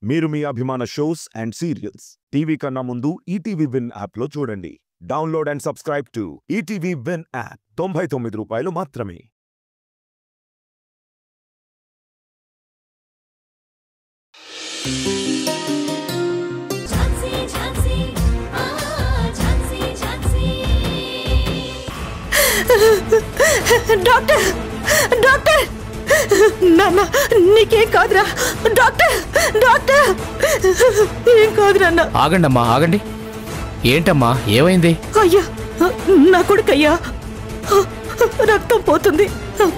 మీరు మీ అభిమాన shows and serials TV కన్నా ముందు ఈటీవీ విన్ యాప్లో చూడండి. Download and subscribe to ETV win app. 99 రూపాయలు మాత్రమే. డాక్టర్ డాక్టర్ నాన్న నీకేం కాదురా. డాక్టర్ డాక్టర్ ఏం కాదు నాన్న. ఆగండమ్మా ఆగండి. ఏంటమ్మా ఏమైంది? అయ్యా నా కొడుకయ్యా రక్తం పోతుంది.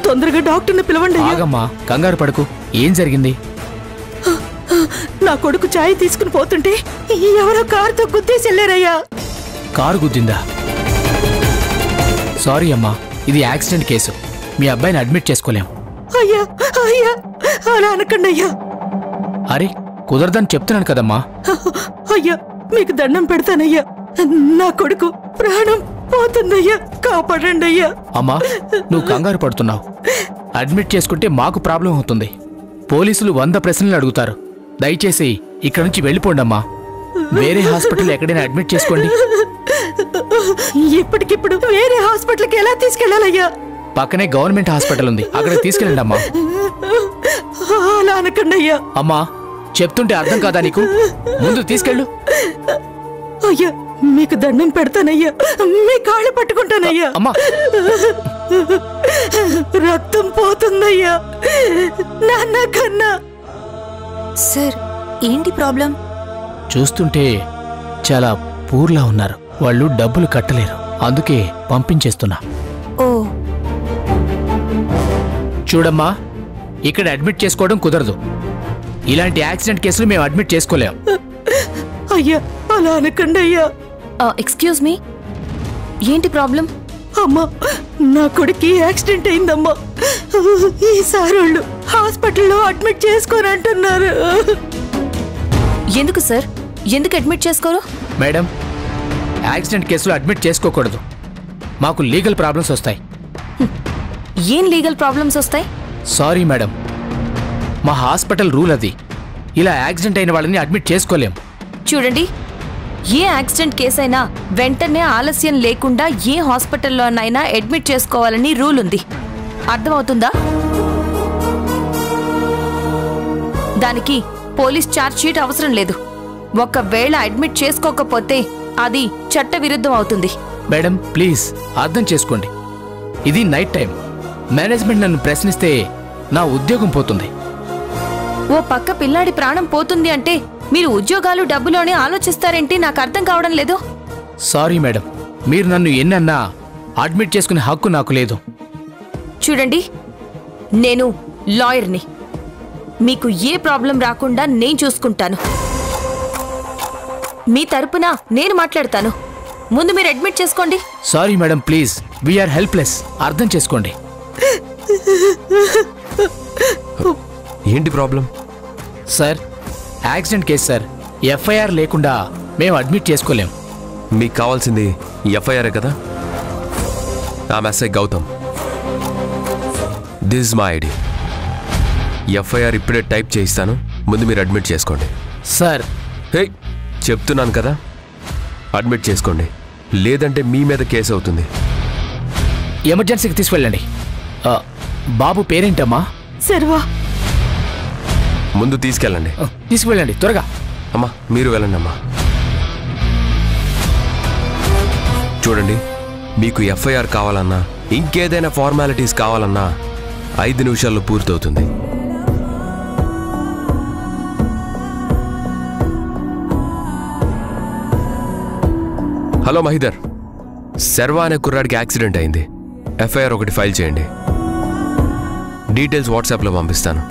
తొందరగా డాక్టర్ని పిలవండి. ఆగమ్మా కంగారు పడకు. ఏం జరిగింది? నా కొడుకు చాయ్ తీసుకుని పోతుంటే ఎవరో కారుతో గుద్దేసి వెళ్ళారయ్యా. కారు గుద్దిందా? సారీ అమ్మా, ఇది యాక్సిడెంట్ కేసు. మీ అబ్బాయిని అడ్మిట్ చేసుకోలేం. అయ్యా అయ్యా అలా అనకండి అయ్యా. అరే కుదరదని చెప్తున్నాను కదమ్మా. అయ్యా మీకు దండం పెడతానయ్యా. నా కొడుకు ప్రాణం పోతుందయ్యా, కాపాడండి అయ్యా. అమ్మా నువ్వు కంగారు పడుతున్నావు. అడ్మిట్ చేసుకుంటే మాకు ప్రాబ్లం అవుతుంది. పోలీసులు 100 ప్రశ్నలు అడుగుతారు. దయచేసి ఇక్కడ నుంచి వెళ్ళిపోండమ్మా. వేరే హాస్పిటల్ ఎక్కడైనా అడ్మిట్ చేసుకోండి. ఇప్పటికిప్పుడు వేరే హాస్పిటల్కి ఎలా తీసుకెళ్లాలయ్యా? పక్కనే గవర్నమెంట్ హాస్పిటల్ ఉంది, అక్కడికి తీసుకెళ్ళండి అమ్మా. అలా అనకండి అయ్యా. అమ్మా చెప్తుంటే అర్థం కాదా నీకు? ముందు తీసుకెళ్ళు. అయ్యా మీకు దండం పెడతానయ్యా, మీ కాళ్ళు పట్టుకుంటానయ్యా. అమ్మా రక్తం పోతుందయ్యా నాన్న కన్నా. సార్ ఏంటి ప్రాబ్లం? చూస్తుంటే చాలా పూర్లా ఉన్నారు. వాళ్ళు డబ్బులు కట్టలేరు, అందుకే పంపించేస్తున్నా. ఓ చూడమ్మా, ఇక్కడ అడ్మిట్ చేసుకోవడం కుదరదు. ఇలాంటి యాక్సిడెంట్ కేసులు మేము అడ్మిట్ చేసుకోలేం. అయ్యా అలా అనకండి అయ్యా. ఎక్స్క్యూజ్ మీ, ఏంటి ప్రాబ్లం? అమ్మా నా కొడుకు యాక్సిడెంట్ అయిందమ్మా. ఈసారి వాళ్ళు హాస్పిటల్లో అడ్మిట్ చేసుకోని అంటున్నారు. ఎందుకు సార్, ఎందుకు అడ్మిట్ చేసుకోరు? మేడం, యాక్సిడెంట్ కేసులో అడ్మిట్ చేసుకోకూడదు. మాకు లీగల్ ప్రాబ్లమ్స్ వస్తాయి. ఏం లీగల్ ప్రాబ్లమ్స్ వస్తాయి? సారీ మేడం, మా హాస్పిటల్ రూల్ అది. ఇలా యాక్సిడెంట్ అయిన వాళ్ళని అడ్మిట్ చేసుకోలేం. చూడండి, ఏ యాక్సిడెంట్ కేసైనా వెంటనే ఆలస్యం లేకుండా ఏ హాస్పిటల్లోనైనా అడ్మిట్ చేసుకోవాలని రూల్ ఉంది. అర్థమవుతుందా? దానికి పోలీస్ ఛార్జ్ షీట్ అవసరం లేదు. ఒకవేళ అడ్మిట్ చేసుకోకపోతే అది చట్టవిరుద్ధం అవుతుంది. మేడం ప్లీజ్ అర్థం చేసుకోండి. ఇది నైట్ టైం. మేనేజ్మెంట్ నన్ను ప్రశ్నిస్తే నా ఉద్యోగం పోతుంది. ఓ పక్క పిల్లాడి ప్రాణం పోతుంది అంటే మీరు ఉద్యోగాలు డబ్బులోనే ఆలోచిస్తారేంటి? నాకు అర్థం కావడం లేదు. సారీ మేడం, మీరు నన్ను ఎన్నన్నా అడ్మిట్ చేసుకునే హక్కు నాకు లేదు. చూడండి, నేను లాయర్ని. మీకు ఏ ప్రాబ్లం రాకుండా నేను చూసుకుంటాను. మీ తరపున నేను మాట్లాడతాను. ముందు మీరు అడ్మిట్ చేసుకోండి. Sorry madam please, we are helpless. అర్థం చేసుకోండి. ఏంటి problem? Sir accident case sir. FIR లేకుండా మేము అడ్మిట్ చేసుకోలేం. మీకు కావాల్సింది ఎఫ్ఐఆర్ కదా? Gautam, this is my ID. FIR ఇప్పుడే టైప్ చేయిస్తాను. ముందు మీరు అడ్మిట్ చేసుకోండి. సార్ హే చెప్తున్నాను కదా, అడ్మిట్ చేసుకోండి, లేదంటే మీ మీద కేసు అవుతుంది. ఎమర్జెన్సీకి తీసుకెళ్ళండి. బాబు పేరేంటమ్మా? సర్వా. ముందు తీసుకెళ్ళండి. తీసుకువెళ్ళండి త్వరగా. అమ్మా మీరు వెళ్ళండి అమ్మా. చూడండి, మీకు ఎఫ్ఐఆర్ కావాలన్నా ఇంకేదైనా ఫార్మాలిటీస్ కావాలన్నా 5 నిమిషాల్లో పూర్తవుతుంది. హలో మహిదర్, శర్వా అనే కుర్రాడికి యాక్సిడెంట్ అయింది. ఎఫ్ఐఆర్ ఒకటి ఫైల్ చేయండి. డీటెయిల్స్ వాట్సాప్లో పంపిస్తాను.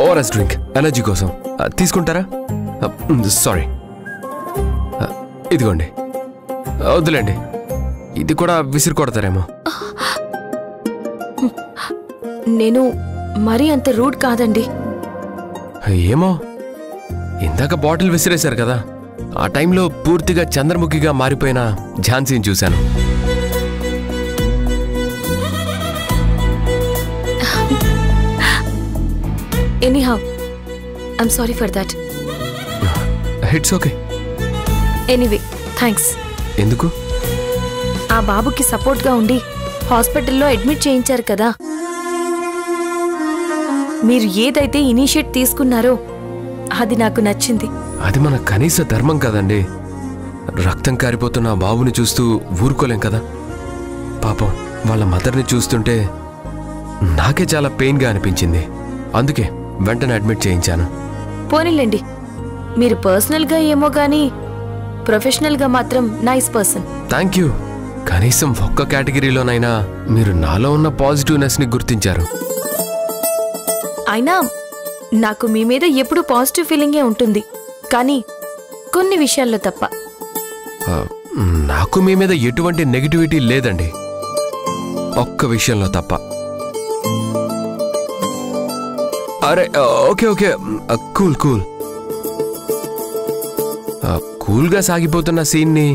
ఓఆర్ఎస్ డ్రింక్ ఎనర్జీ కోసం తీసుకుంటారా? సారీ, ఇదిగోండి. వద్దులేండి, ఇది కూడా విసిరి కొడతారేమో. నేను మరీ అంత రూడ్ కాదండి. ఏమో, ఇందాక బాటిల్ విసిరేశారు కదా, ఆ టైంలో పూర్తిగా చంద్రముఖిగా మారిపోయిన ఝాన్సీని చూశాను. Anyhow I'm sorry for that. It's okay. Anyway thanks. ఎందుకు? ఆ బాబుకి సపోర్ట్గా ఉండి హాస్పిటల్లో అడ్మిట్ చేయించారు కదా. మీరు ఏదైతే ఇనిషియేట్ తీసుకున్నారో అది నాకు నచ్చింది. అది మన కనీస ధర్మం కదండి. రక్తం కారిపోతున్న ఆ బాబుని చూస్తూ ఊరుకోలేం కదా. పాపం వాళ్ళ మదర్ని చూస్తుంటే నాకే చాలా పెయిన్గా అనిపించింది. అందుకే వెంటనే అడ్మిట్ చేయించాను. పోనీలేండి, మీరు పర్సనల్గా ఏమో గానీ ప్రొఫెషనల్గా మాత్రం నైస్ పర్సన్. Thank you. కనీసం ఒక్క కేటగిరీలోనైనా మీరు నాలో ఉన్న పాజిటివ్నెస్ని గుర్తించారు. అయినా నాకు మీ మీద ఎప్పుడూ పాజిటివ్ ఫీలింగే ఉంటుంది, కానీ కొన్ని విషయాల్లో తప్ప. నాకు మీ మీద ఎటువంటి నెగిటివిటీ లేదండి, ఒక్క విషయంలో తప్ప. అరే ఓకే ఓకే, కూల్ కూల్. కూల్గా సాగిపోతున్న సీన్ని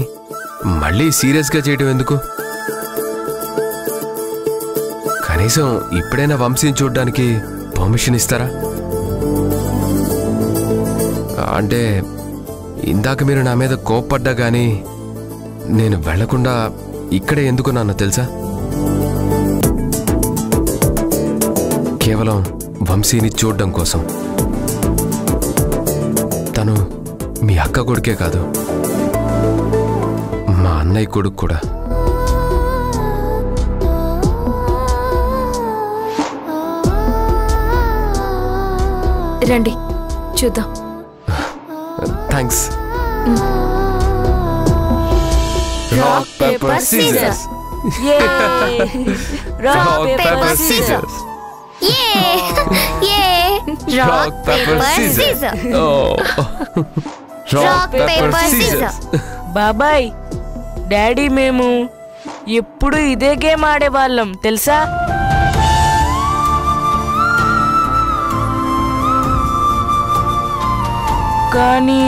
మళ్ళీ సీరియస్గా చేయడం ఎందుకు? కనీసం ఇప్పుడైనా వంశీని చూడ్డానికి పర్మిషన్ ఇస్తారా? అంటే ఇందాక మీరు నా మీద కోప్పడ్డా గానీ నేను వెళ్లకుండా ఇక్కడే ఎందుకున్నానో తెలుసా? కేవలం వంశీని చూడ్డం కోసం. తను మీ అక్క కొడుకే కాదు, మా అన్నయ్య కొడుకు కూడా. రండి చూద్దాం. Thanks. Rock, paper, scissors. Yay! Rock, paper, scissors. Rock, paper, scissors. Oh. Rock, paper, scissors. బాబాయ్, డాడీ మేము ఎప్పుడు ఇదే గేమ్ ఆడేవాళ్ళం తెలుసా? కానీ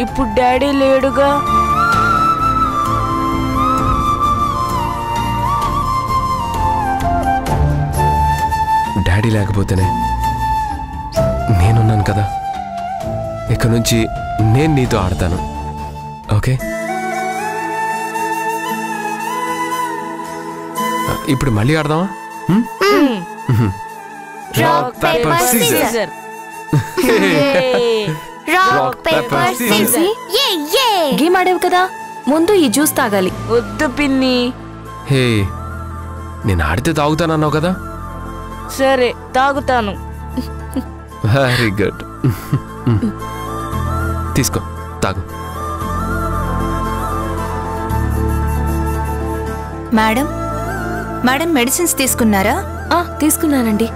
ఇప్పుడు డాడీ లేడుగా. డాడీ లేకపోతేనే నేనున్నాను కదా. ఇక నుంచి నేను నీతో ఆడతాను, ఓకే? ఇప్పుడు మళ్ళీ ఆడదామా? Rock, paper, scissors. Rock, paper, scissors. Game ఆడేవు కదా, ముందు ఈ జ్యూస్ తాగాలి. వద్దు పిన్ని. హే, నేను ఆడితే తాగుతానన్నావు కదా. సరే తాగుతాను. Very good. తీసుకో, తాగు. మేడం, మేడం మెడిసిన్స్ తీసుకున్నారా? తీసుకున్నానండి.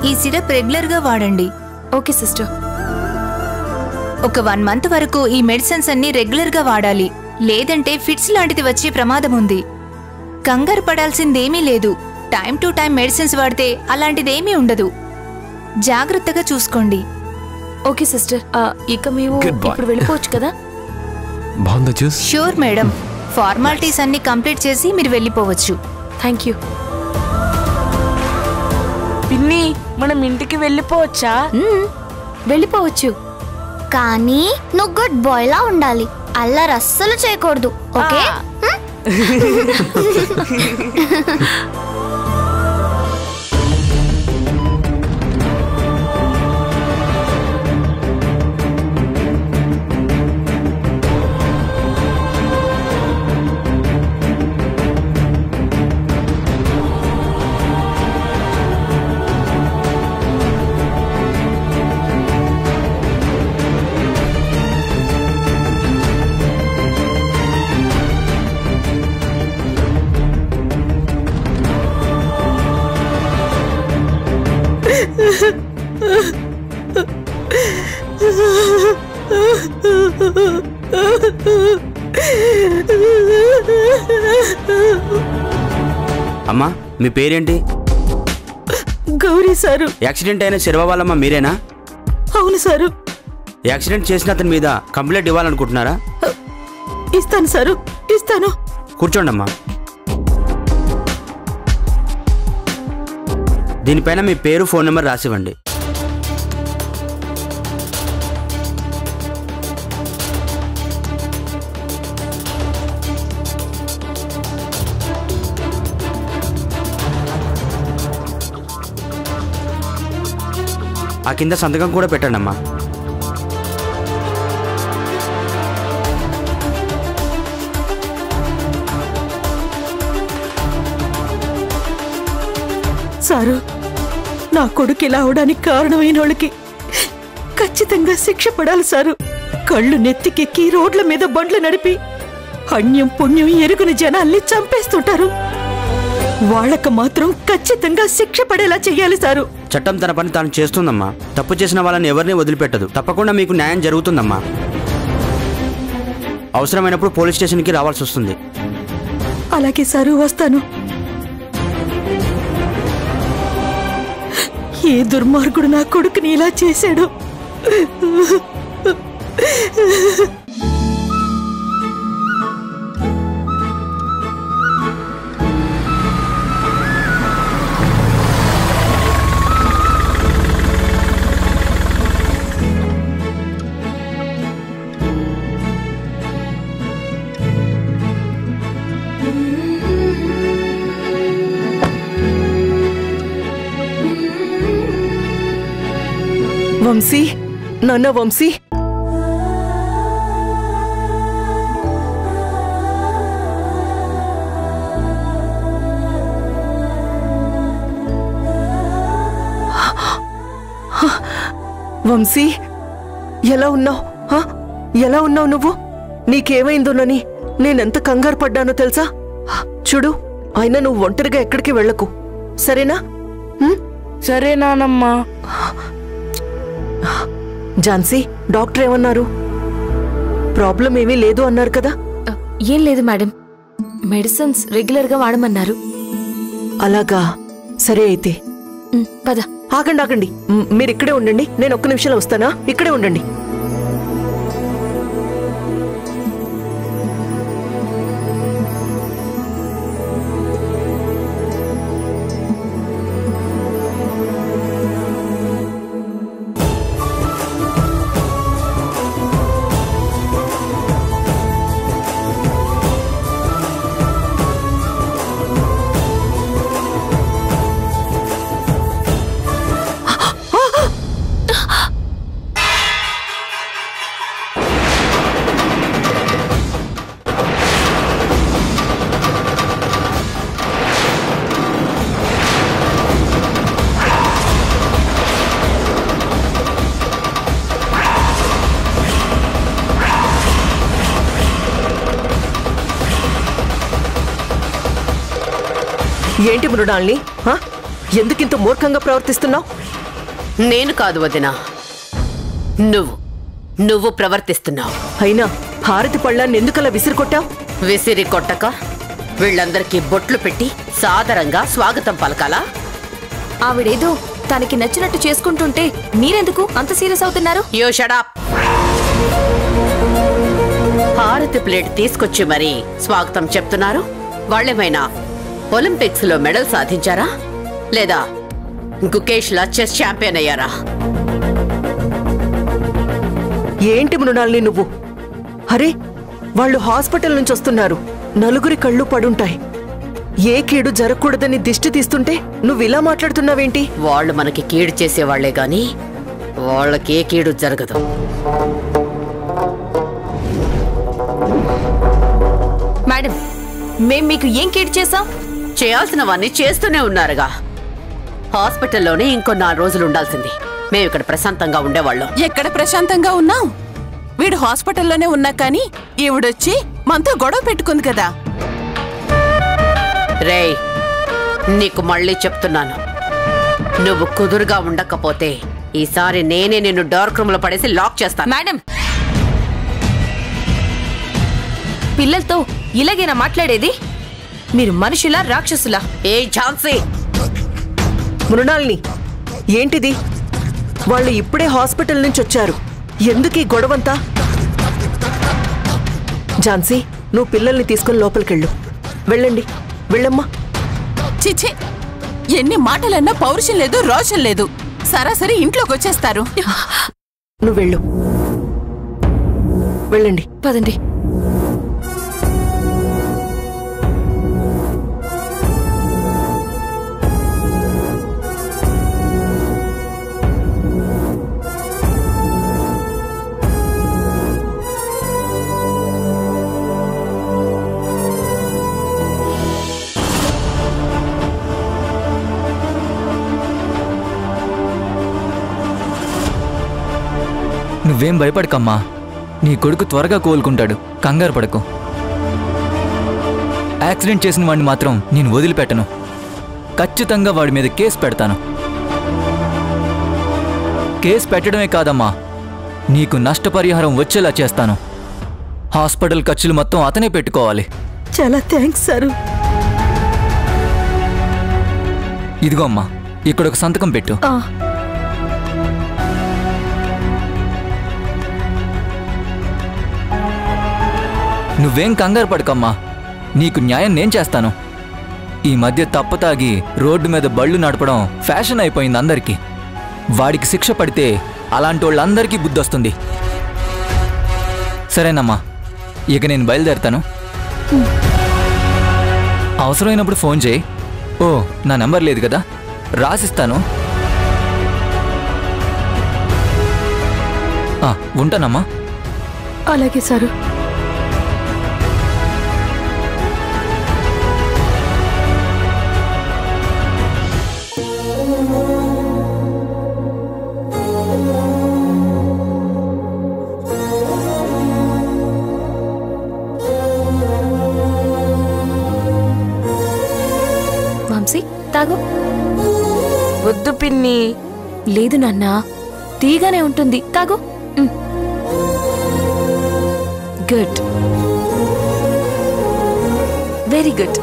ఈ సిరప్ రెగ్యులర్ గా వాడండి. Okay sister. ఒక 1 మంత్ వరకు ఈ మెడిసిన్స్ అన్ని రెగ్యులర్ గా వాడాలి, లేదంటే ఫిట్స్ లాంటిది వచ్చే ప్రమాదం ఉంది. కంగారు పడాల్సిందేమీ లేదు. టైం టు టైం మెడిసిన్స్ వాడితే అలాంటిదేమీ ఉండదు. జాగ్రత్తగా చూసుకోండి. ఓకే సిస్టర్, ఇక మేము ఇప్పుడు వెళ్ళిపోవచ్చు కదా? బాగుందా జ్యూస్? షూర్ మేడం, ఫార్మాలిటీస్ అన్ని కంప్లీట్ చేసి మీరు వెళ్ళిపోవచ్చు. Thank you. పిన్ని, మనం ఇంటికి వెళ్ళిపోవచ్చా? వెళ్ళిపోవచ్చు, కానీ నువ్వు గుడ్ బాయ్ లా ఉండాలి. అల్లరి అస్సలు చేయకూడదు, ఓకే? అమ్మా మీ పేరేంటి? గౌరీ సారు. యాక్సిడెంట్ అయిన శర్వ వాళ్ళమ్మ మీరేనా? అవును సారు. యాక్సిడెంట్ చేసిన అతని మీద కంప్లైంట్ ఇవ్వాలనుకుంటున్నారా? ఇస్తాను సారు, ఇస్తాను. కూర్చోండమ్మా. దీనిపైన మీ పేరు, ఫోన్ నెంబర్ రాసివ్వండి. ఆ కింద సంతకం కూడా పెట్టండి అమ్మా. సారు, నా కొడుకు ఇలా అవడానికి కారణమైన వాళ్ళకి ఖచ్చితంగా శిక్ష పడాలి సారు. కళ్ళు నెత్తికెక్కి రోడ్ల మీద బండ్లు నడిపి అన్యం పుణ్యం ఎరుగుని జనాల్ని చంపేస్తుంటారు. వాళ్ళకు మాత్రం ఖచ్చితంగా శిక్ష పడేలా చెయ్యాలి సారు. చట్టం తన పని తాను చేస్తుందమ్మా. తప్పు చేసిన వాళ్ళని ఎవరిని వదిలిపెట్టదు. తప్పకుండా మీకు న్యాయం జరుగుతుందమ్మా. అవసరమైనప్పుడు పోలీస్ స్టేషన్కి రావాల్సి వస్తుంది. అలాగే సారు, వస్తాను. ఏ దుర్మార్గుడు నా కొడుకుని ఇలా చేశాడు? వంశీ, నాన్న వంశీ, వంశీ, ఎలా ఉన్నావు? ఎలా ఉన్నావు నువ్వు? నీకేమైందోనని నేనెంత కంగారు పడ్డానో తెలుసా? చూడు, అయినా నువ్వు ఒంటరిగా ఎక్కడికి వెళ్ళకు, సరేనా? సరేనానమ్మా. ఝాన్సీ, డాక్టర్ ఏమన్నారు? ప్రాబ్లం ఏమీ లేదు అన్నారు కదా? ఏం లేదు మేడం, మెడిసిన్స్ రెగ్యులర్ గా వాడమన్నారు. అలాగా, సరే అయితే. పద. ఆగండి ఆగండి, మీరు ఇక్కడే ఉండండి. నేను ఒక్క నిమిషంలో వస్తానా? ఇక్కడే ఉండండి. ఏంటి మృణాల్ని, ఎందుకింత మూర్ఖంగా ప్రవర్తిస్తున్నావు? నేను కాదు వదినా, నువ్వు ప్రవర్తిస్తున్నావు. అయినా హారతి పళ్ళాన్ని ఎందుకలా విసిరికొట్టావు? విసిరి కొట్టక వీళ్ళందరికీ బొట్లు పెట్టి సాదరంగా స్వాగతం పలకాలా? ఆవిడేదో తనకి నచ్చినట్టు చేసుకుంటుంటే మీరెందుకు అంత సీరియస్ అవుతున్నారు? You shut up. హారతి ప్లేట్ తీసుకొచ్చి మరీ స్వాగతం చెప్తున్నారు. వాళ్ళేమైనా ఒలింపిక్స్ లో మెడల్ సాధించారా, లేదా గుకేష్ లా చెస్ ఛాంపియన్ అయ్యారా? ఏంటి మృణాల్ని నువ్వు? అరే, వాళ్ళు హాస్పిటల్ నుంచి వస్తున్నారు. నలుగురి కళ్ళు పడుంటాయి. ఏ కీడు జరగకూడదని దిష్టి తీస్తుంటే నువ్విలా మాట్లాడుతున్నావేంటి? వాళ్ళు మనకి కీడు చేసేవాళ్లే గాని వాళ్ళకే కీడు జరగదు. మేడం, మేం మీకు ఏం కీడు చేశాం? చేయాల్సినవన్నీ చేస్తూనే ఉన్నారుగా. హాస్పిటల్లోనే ఇంకో 4 రోజులు ఉండాల్సింది. మేము ఇక్కడ ప్రశాంతంగా ఉండేవాళ్ళం. ఎక్కడ ప్రశాంతంగా ఉన్నాం? వీడు హాస్పిటల్లోనే ఉన్నా కానీ ఈవిడొచ్చి మనతో గొడవ పెట్టుకుంది కదా. రేయ్, నీకు మళ్ళీ చెప్తున్నాను, నువ్వు కుదురుగా ఉండకపోతే ఈసారి నేనే నిన్ను డార్క్ రూమ్ లో పడేసి లాక్ చేస్తాను. మేడం, పిల్లలతో ఇలాగేనా మాట్లాడేది? మీరు మనుషులా రాక్షసులా? ఏ ఝాన్సీ! మృణాల్ని, ఏంటిది? వాళ్ళు ఇప్పుడే హాస్పిటల్ నుంచి వచ్చారు. ఎందుకీ గొడవంతా? ఝాన్సీ, నువ్వు పిల్లల్ని తీసుకుని లోపలికెళ్ళు. వెళ్ళండి, వెళ్ళమ్మా. చిచి, ఎన్ని మాటలన్నా పౌరుషం లేదు, రోషం లేదు. సరాసరి ఇంట్లోకి వచ్చేస్తారు. నువ్వు వెళ్ళు, వెళ్ళండి. పదండి. నువ్వేం భయపడకమ్మా. నీ కొడుకు త్వరగా కోలుకుంటాడు. కంగారు పడకు. యాక్సిడెంట్ చేసిన వాడిని మాత్రం నేను వదిలిపెట్టను. ఖచ్చితంగా వాడి మీద కేసు పెడతాను. కేసు పెట్టడమే కాదమ్మా, నీకు నష్టపరిహారం వచ్చేలా చేస్తాను. హాస్పిటల్ ఖర్చులు మొత్తం అతనే పెట్టుకోవాలి. చాలా థ్యాంక్స్ సారు. ఇదిగో అమ్మా, ఇక్కడ ఒక సంతకం పెట్టు. నువ్వేం కంగారు పడకమ్మా, నీకు న్యాయం నేను చేస్తాను. ఈ మధ్య తప్పతాగి రోడ్డు మీద బళ్ళు నడపడం ఫ్యాషన్ అయిపోయింది అందరికీ. వాడికి శిక్ష పడితే అలాంటి వాళ్ళందరికీ బుద్ధొస్తుంది. సరేనమ్మా, ఇక నేను బయలుదేరుతాను. అవసరమైనప్పుడు ఫోన్ చేయి. ఓ, నా నెంబర్ లేదు కదా, రాసిస్తాను. ఉంటానమ్మా. అలాగే సారు. తాగు. వద్దు పిన్ని. లేదు నాన్న, తీగానే ఉంటుంది. తాగు. Good, very good.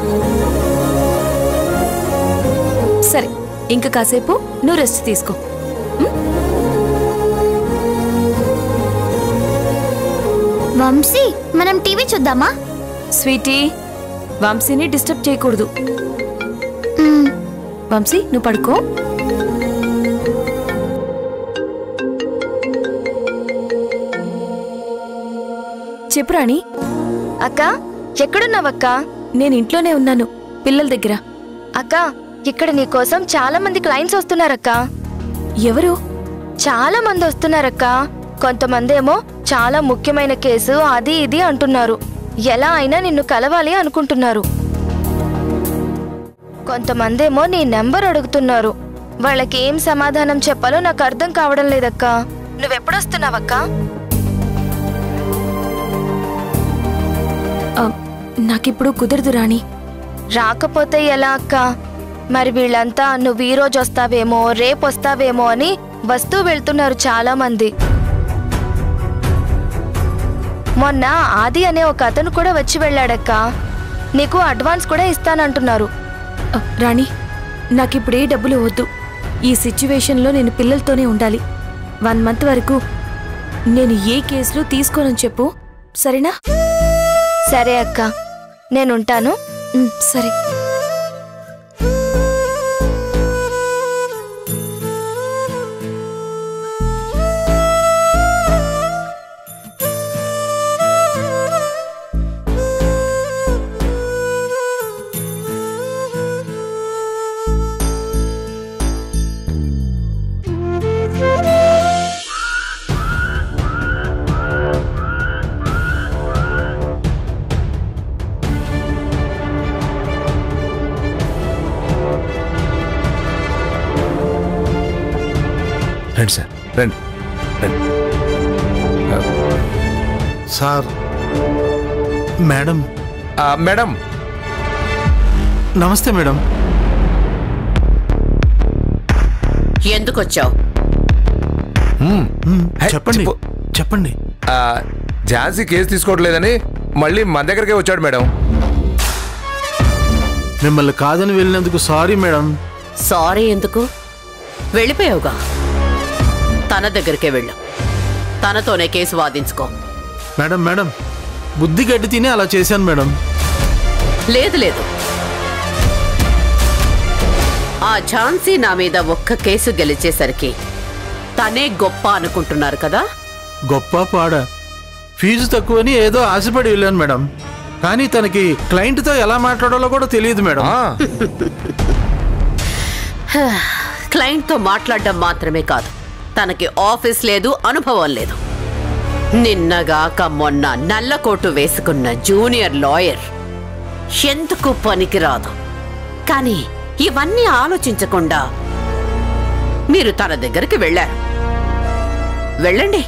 సరే, ఇంకా కాసేపు నువ్వు రెస్ట్ తీసుకో. వంశీ, మనం టీవీ చూద్దామా? స్వీటీ, వంశీని డిస్టర్బ్ చేయకూడదు. వంశీ, నువ్వు పడుకో. చెప్పు రాణి. అక్క, ఎక్కడున్నావక్క? నేను ఇంట్లోనే ఉన్నాను, పిల్లల దగ్గర. అక్క, ఇక్కడ నీకోసం చాలా మంది క్లయింట్స్ వస్తున్నారక్క. ఎవరు? చాలా మంది వస్తున్నారక్క. కొంతమంది ఏమో చాలా ముఖ్యమైన కేసు అది ఇది అంటున్నారు. ఎలా అయినా నిన్ను కలవాలి అనుకుంటున్నారు. కొంతమందేమో నీ నెంబర్ అడుగుతున్నారు. వాళ్ళకి ఏం సమాధానం చెప్పాలో నాకు అర్థం కావడం లేదక్క. నువ్వెప్పుడొస్తున్నావక్క? నాకిప్పుడు కుదరదు రాణి. రాకపోతే ఎలా అక్క? మరి వీళ్ళంతా నువ్వు ఈ రోజు వస్తావేమో రేపు వస్తావేమో అని వస్తూ వెళ్తున్నారు చాలా మంది. మొన్న ఆది అనే ఒక అతను కూడా వచ్చి వెళ్ళాడక్క. నీకు అడ్వాన్స్ కూడా ఇస్తానంటున్నారు. రాణి, నాకిప్పుడే డబ్బులు వద్దు. ఈ సిచ్యువేషన్లో నేను పిల్లలతోనే ఉండాలి. 1 మంత్ వరకు నేను ఏ కేసులు తీసుకోనని చెప్పు, సరేనా? సరే అక్క, నేనుంటాను. సరే. రండి సార్ రండి రండి. సార్ మేడం మేడం నమస్తే మేడం. ఎందుకు వచ్చావు? చెప్పండి చెప్పండి. ఝాన్సీ కేసు తీసుకోవట్లేదని మళ్ళీ మన దగ్గరకే వచ్చాడు మేడం. మిమ్మల్ని కాదని వెళ్ళినందుకు సారీ మేడం. సారీ ఎందుకు? వెళ్ళిపోయావుగా, తన దగ్గరికే వెళ్ళు. తనతోనే కేసు వాదించుకో. మేడం మేడం బుద్ధి గడ్డి తిని అలా చేశాను మేడం. లేదు లేదు, ఆ ఝాన్సీ నా మీద ఒక్క కేసు గెలిచేసరికి తనే గొప్ప అనుకుంటున్నారు కదా. గొప్ప పాడ ఫీజు తక్కువని ఏదో ఆశపడి వెళ్ళాను మేడం. కానీ తనకి క్లయింట్తో ఎలా మాట్లాడాలో కూడా తెలియదు మేడం. క్లయింట్తో మాట్లాడడం మాత్రమే కాదు, తనకి ఆఫీస్ లేదు, అనుభవం లేదు. నిన్నగాక మొన్న నల్లకోటు వేసుకున్న జూనియర్ లాయర్ ఎందుకు పనికిరాదు. కానీ ఇవన్నీ ఆలోచించకుండా మీరు తన దగ్గరికి వెళ్ళారు. వెళ్ళండి,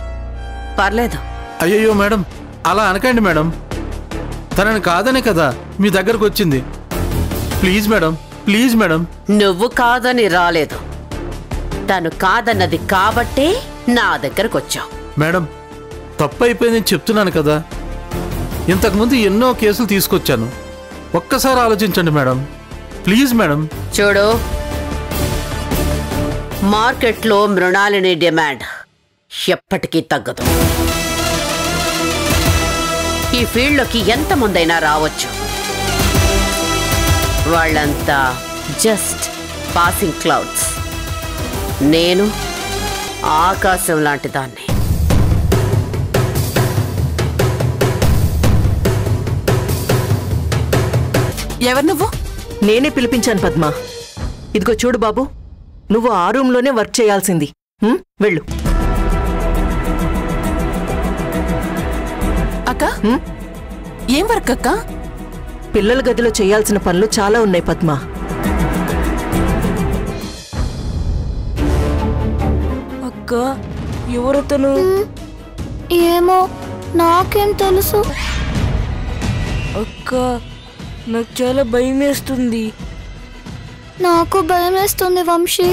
పర్లేదు. అయ్యయ్యో మేడం అలా అనకండి మేడం. తనని కాదనే కదా మీ దగ్గరకు వచ్చింది. Please madam, please madam. నువ్వు కాదని రాలేదు, తను కాదన్నది కాబట్టే నా దగ్గరకు వచ్చావు. మేడం తప్పు అయిపోయిందని చెప్తున్నాను కదా. ఇంతకుముందు ఎన్నో కేసులు తీసుకొచ్చాను. ఒక్కసారి ఆలోచించండి మేడం, ప్లీజ్ మేడం. చూడు, మార్కెట్లో మృణాలిని డిమాండ్ ఎప్పటికీ తగ్గదు. ఈ ఫీల్డ్లోకి ఎంతమందైనా రావచ్చు, వాళ్ళంతా జస్ట్ పాసింగ్ క్లౌడ్స్. నేను ఆకాశం లాంటి దాన్ని. ఎవరు నువ్వు? నేనే పిలిపించాను పద్మ. ఇదిగో చూడు బాబు, నువ్వు ఆ రూమ్లోనే వర్క్ చేయాల్సింది. వెళ్ళు. అక్క, ఏం వర్క్ అక్క? పిల్లల గదిలో చేయాల్సిన పనులు చాలా ఉన్నాయి పద్మ. అక్క, ఎవరతను? ఏమో, నాకేం తెలుసు. అక్క, నాకు చాలా భయం వేస్తుంది. నాకు భయం వేస్తుంది వంశీ.